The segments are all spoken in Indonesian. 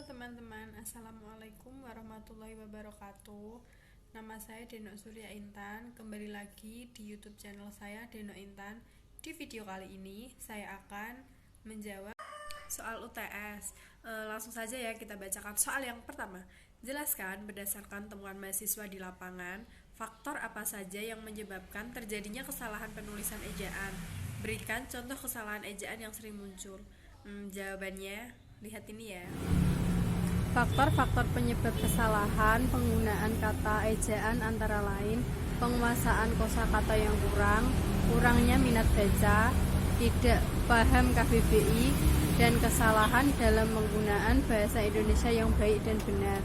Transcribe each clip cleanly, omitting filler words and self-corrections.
Halo teman-teman, Assalamualaikum warahmatullahi wabarakatuh. Nama saya Deno Surya Intan. Kembali lagi di YouTube channel saya, Deno Intan. Di video kali ini saya akan menjawab soal UTS. Langsung saja ya, kita bacakan soal yang pertama. Jelaskan berdasarkan temuan mahasiswa di lapangan, faktor apa saja yang menyebabkan terjadinya kesalahan penulisan ejaan. Berikan contoh kesalahan ejaan yang sering muncul. Jawabannya lihat ini ya. Faktor-faktor penyebab kesalahan penggunaan kata ejaan antara lain penguasaan kosakata yang kurangnya minat baca, tidak paham KBBI, dan kesalahan dalam penggunaan bahasa Indonesia yang baik dan benar.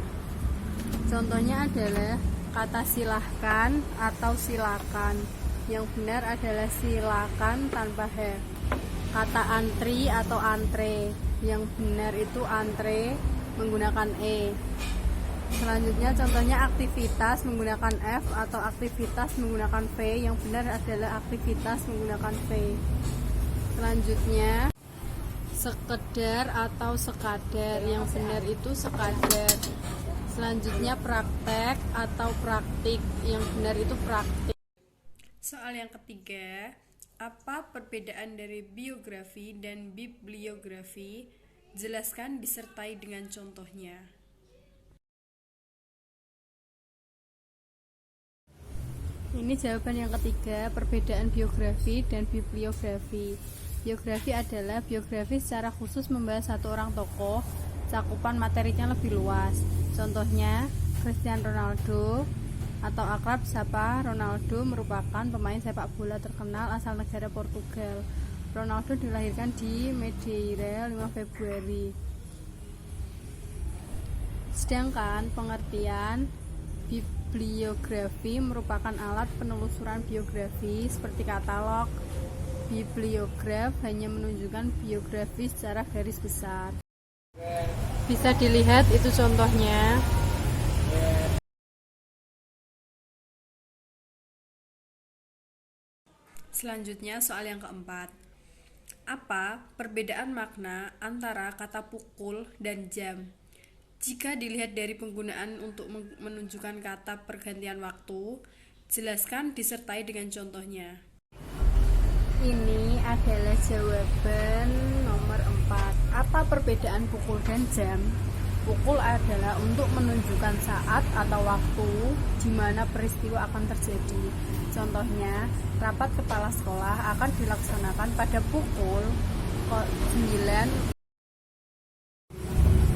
Contohnya adalah kata silahkan atau silakan. Yang benar adalah silakan tanpa H. Kata antri atau antre. Yang benar itu antre menggunakan E. Selanjutnya contohnya aktivitas menggunakan F atau aktivitas menggunakan V. Yang benar adalah aktivitas menggunakan V. Selanjutnya sekedar atau sekadar. Yang benar itu sekadar. Selanjutnya praktek atau praktik. Yang benar itu praktik. Soal yang ketiga, apa perbedaan dari biografi dan bibliografi? Jelaskan disertai dengan contohnya. Ini jawaban yang ketiga, perbedaan biografi dan bibliografi. Biografi adalah biografi secara khusus membahas satu orang tokoh, cakupan materinya lebih luas. Contohnya, Cristiano Ronaldo atau akrab sapa Ronaldo merupakan pemain sepak bola terkenal asal negara Portugal. Ronaldo dilahirkan di Madeira 5 Februari. Sedangkan pengertian bibliografi merupakan alat penelusuran biografi seperti katalog. Bibliograf hanya menunjukkan biografi secara garis besar. Bisa dilihat itu contohnya. Selanjutnya soal yang keempat. Apa perbedaan makna antara kata pukul dan jam? Jika dilihat dari penggunaan untuk menunjukkan kata pergantian waktu, jelaskan disertai dengan contohnya. Ini adalah jawaban nomor 4. Apa perbedaan pukul dan jam? Pukul adalah untuk menunjukkan saat atau waktu di mana peristiwa akan terjadi. Contohnya, rapat kepala sekolah akan dilaksanakan pada pukul 9.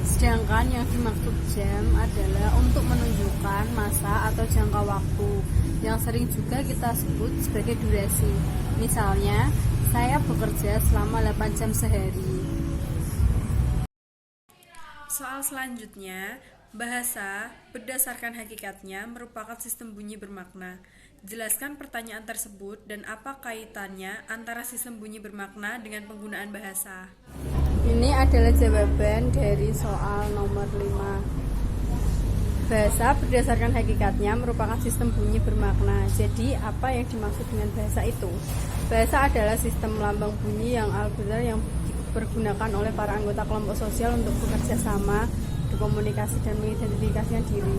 Sedangkan yang dimaksud jam adalah untuk menunjukkan masa atau jangka waktu yang sering juga kita sebut sebagai durasi. Misalnya, saya bekerja selama 8 jam sehari. Soal selanjutnya, bahasa berdasarkan hakikatnya merupakan sistem bunyi bermakna. Jelaskan pertanyaan tersebut dan apa kaitannya antara sistem bunyi bermakna dengan penggunaan bahasa. Ini adalah jawaban dari soal nomor 5. Bahasa berdasarkan hakikatnya merupakan sistem bunyi bermakna. Jadi, apa yang dimaksud dengan bahasa itu? Bahasa adalah sistem lambang bunyi yang algoritma yang dipergunakan oleh para anggota kelompok sosial untuk bekerja sama, berkomunikasi, dan mengidentifikasikan diri.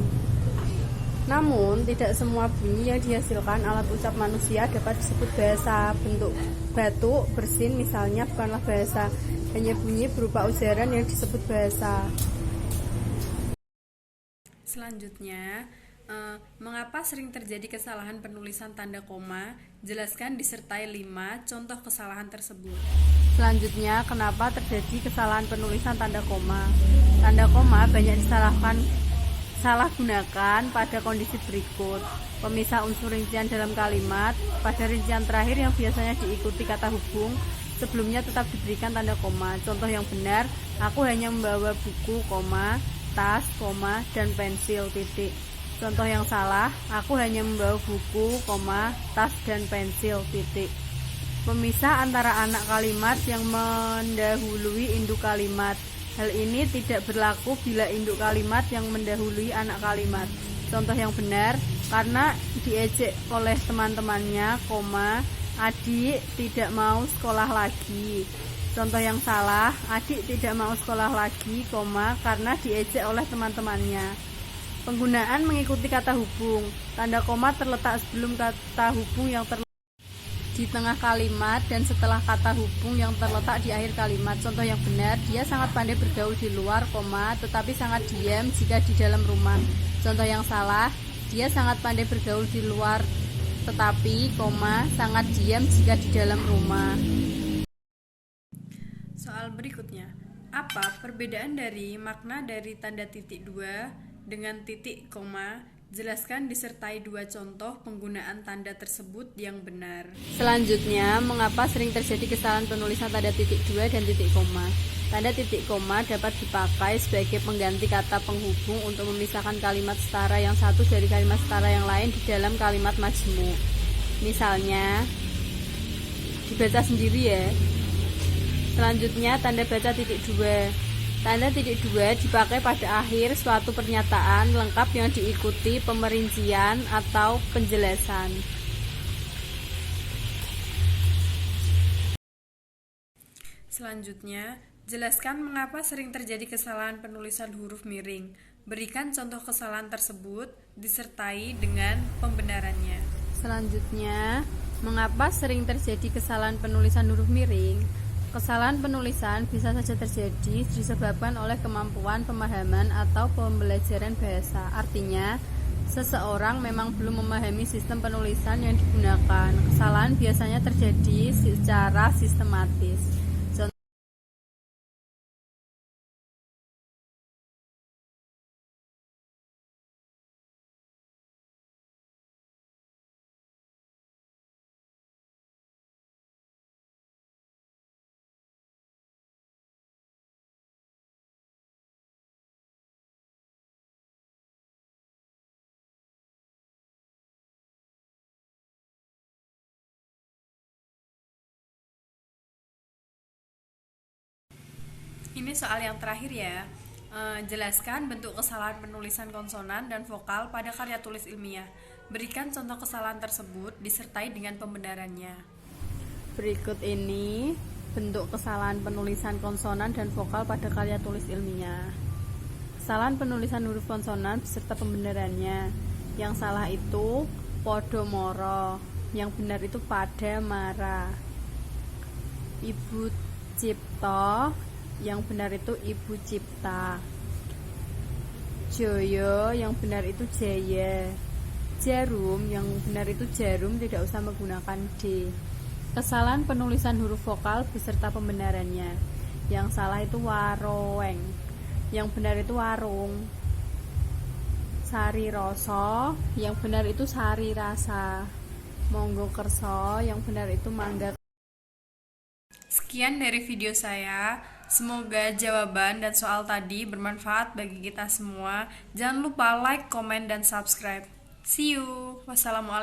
Namun, tidak semua bunyi yang dihasilkan alat ucap manusia dapat disebut bahasa. Bentuk batuk, bersin misalnya bukanlah bahasa, hanya bunyi berupa ujaran yang disebut bahasa. Selanjutnya, mengapa sering terjadi kesalahan penulisan tanda koma? Jelaskan disertai 5 contoh kesalahan tersebut. Selanjutnya, kenapa terjadi kesalahan penulisan tanda koma? Tanda koma banyak salah gunakan pada kondisi berikut. Pemisah unsur rincian dalam kalimat. Pada rincian terakhir yang biasanya diikuti kata hubung, sebelumnya tetap diberikan tanda koma. Contoh yang benar, aku hanya membawa buku, tas, dan pensil, titik. Contoh yang salah, aku hanya membawa buku, tas, dan pensil, titik. Pemisah antara anak kalimat yang mendahului induk kalimat. Hal ini tidak berlaku bila induk kalimat yang mendahului anak kalimat. Contoh yang benar, karena diejek oleh teman-temannya, adik tidak mau sekolah lagi. Contoh yang salah, adik tidak mau sekolah lagi, karena diejek oleh teman-temannya. Penggunaan mengikuti kata hubung. Tanda koma terletak sebelum kata hubung yang terletak di tengah kalimat dan setelah kata hubung yang terletak di akhir kalimat. Contoh yang benar, dia sangat pandai bergaul di luar, tetapi sangat diam jika di dalam rumah. Contoh yang salah, dia sangat pandai bergaul di luar, tetapi, sangat diam jika di dalam rumah. Soal berikutnya, apa perbedaan dari makna dari tanda titik dua dengan titik koma? Jelaskan disertai dua contoh penggunaan tanda tersebut yang benar. Selanjutnya, mengapa sering terjadi kesalahan penulisan tanda titik dua dan titik koma? Tanda titik koma dapat dipakai sebagai pengganti kata penghubung untuk memisahkan kalimat setara yang satu dari kalimat setara yang lain di dalam kalimat majmuk. Misalnya, dibaca sendiri ya. Selanjutnya, tanda baca titik dua. Tanda titik dua dipakai pada akhir suatu pernyataan lengkap yang diikuti pemerincian atau penjelasan. Selanjutnya, jelaskan mengapa sering terjadi kesalahan penulisan huruf miring. Berikan contoh kesalahan tersebut disertai dengan pembenarannya. Selanjutnya, mengapa sering terjadi kesalahan penulisan huruf miring? Kesalahan penulisan bisa saja terjadi disebabkan oleh kemampuan pemahaman atau pembelajaran bahasa. Artinya, seseorang memang belum memahami sistem penulisan yang digunakan. Kesalahan biasanya terjadi secara sistematis. Ini soal yang terakhir ya. Jelaskan bentuk kesalahan penulisan konsonan dan vokal pada karya tulis ilmiah. Berikan contoh kesalahan tersebut disertai dengan pembenarannya. Berikut ini bentuk kesalahan penulisan konsonan dan vokal pada karya tulis ilmiah. Kesalahan penulisan huruf konsonan beserta pembenarannya. Yang salah itu podomoro, yang benar itu pada marah. Ibu cipta, yang benar itu ibu cipta. Joyo, yang benar itu jaya. Jarum, yang benar itu jarum, tidak usah menggunakan D. Kesalahan penulisan huruf vokal beserta pembenarannya. Yang salah itu waroweng, yang benar itu warung. Sari roso, yang benar itu sari rasa. Monggo kerso, yang benar itu mangga. Sekian dari video saya. Semoga jawaban dan soal tadi bermanfaat bagi kita semua. Jangan lupa like, komen, dan subscribe. See you. Wassalamualaikum.